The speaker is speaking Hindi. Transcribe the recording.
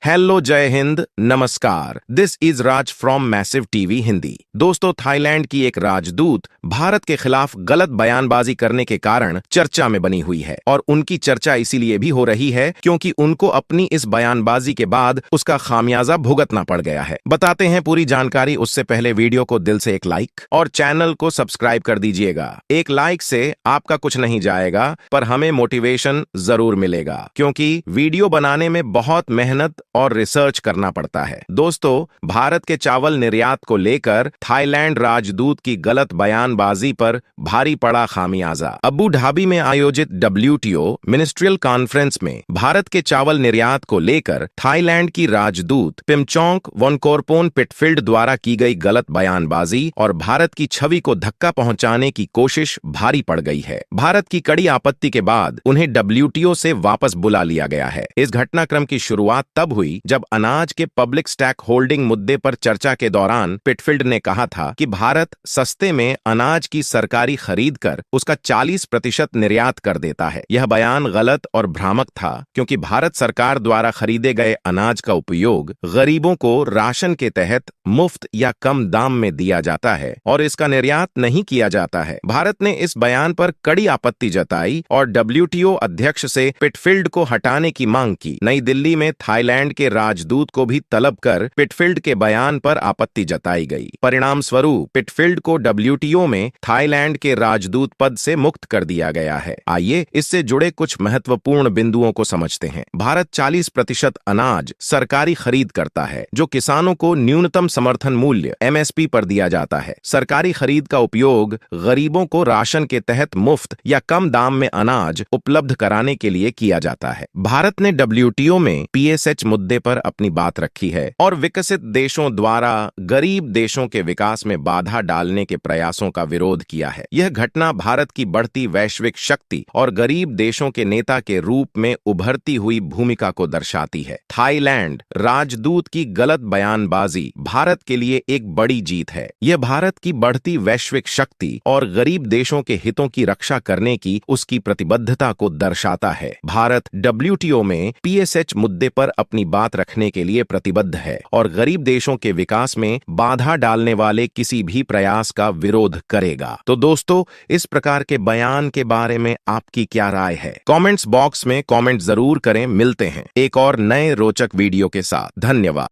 हेलो, जय हिंद, नमस्कार। This is Raj from massive TV Hindi. दोस्तों, थाईलैंड की एक राजदूत भारत के खिलाफ गलत बयानबाजी करने के कारण चर्चा में बनी हुई है और उनकी चर्चा इसीलिए भी हो रही है क्योंकि उनको अपनी इस बयानबाजी के बाद उसका खामियाजा भुगतना पड़ गया है। बताते हैं पूरी जानकारी, उससे पहले वीडियो को दिल से एक लाइक और चैनल को सब्सक्राइब कर दीजिएगा। एक लाइक से आपका कुछ नहीं जाएगा, पर हमें मोटिवेशन जरूर मिलेगा क्योंकि वीडियो बनाने में बहुत मेहनत और रिसर्च करना पड़ता है। दोस्तों, भारत के चावल निर्यात को लेकर थाईलैंड राजदूत की गलत बयानबाजी पर भारी पड़ा खामियाजा। अबू धाबी में आयोजित WTO मिनिस्ट्रियल कॉन्फ्रेंस में भारत के चावल निर्यात को लेकर थाईलैंड की राजदूत पिमचोंग वनकोरपोन पिटफील्ड द्वारा की गई गलत बयानबाजी और भारत की छवि को धक्का पहुंचाने की कोशिश भारी पड़ गई है। भारत की कड़ी आपत्ति के बाद उन्हें WTO से वापस बुला लिया गया है। इस घटनाक्रम की शुरुआत तब हुई जब अनाज के पब्लिक स्टैक होल्डिंग मुद्दे पर चर्चा के दौरान पिटफील्ड ने कहा था कि भारत सस्ते में अनाज की सरकारी खरीद कर उसका 40% निर्यात कर देता है। यह बयान गलत और भ्रामक था क्योंकि भारत सरकार द्वारा खरीदे गए अनाज का उपयोग गरीबों को राशन के तहत मुफ्त या कम दाम में दिया जाता है और इसका निर्यात नहीं किया जाता है। भारत ने इस बयान पर कड़ी आपत्ति जताई और WTO अध्यक्ष से पिटफील्ड को हटाने की मांग की। नई दिल्ली में थाईलैंड के राजदूत को भी तलब कर पिटफील्ड के बयान पर आपत्ति जताई गई। परिणाम स्वरूप पिटफील्ड को WTO में थाईलैंड के राजदूत पद से मुक्त कर दिया गया है। आइए इससे जुड़े कुछ महत्वपूर्ण बिंदुओं को समझते हैं। भारत 40% अनाज सरकारी खरीद करता है जो किसानों को न्यूनतम समर्थन मूल्य MSP पर दिया जाता है। सरकारी खरीद का उपयोग गरीबों को राशन के तहत मुफ्त या कम दाम में अनाज उपलब्ध कराने के लिए किया जाता है। भारत ने WTO में PSH मुद्दे पर अपनी बात रखी है और विकसित देशों द्वारा गरीब देशों के विकास में बाधा डालने के प्रयासों का विरोध किया है। यह घटना भारत की बढ़ती वैश्विक शक्ति और गरीब देशों के नेता के रूप में उभरती हुई भूमिका को दर्शाती है। थाईलैंड राजदूत की गलत बयानबाजी भारत के लिए एक बड़ी जीत है। यह भारत की बढ़ती वैश्विक शक्ति और गरीब देशों के हितों की रक्षा करने की उसकी प्रतिबद्धता को दर्शाता है। भारत WTO में PSH मुद्दे पर अपनी बात रखने के लिए प्रतिबद्ध है और गरीब देशों के विकास में बाधा डालने वाले किसी भी प्रयास का विरोध करेगा। तो दोस्तों, इस प्रकार के बयान के बारे में आपकी क्या राय है? कमेंट्स बॉक्स में कमेंट जरूर करें। मिलते हैं एक और नए रोचक वीडियो के साथ। धन्यवाद।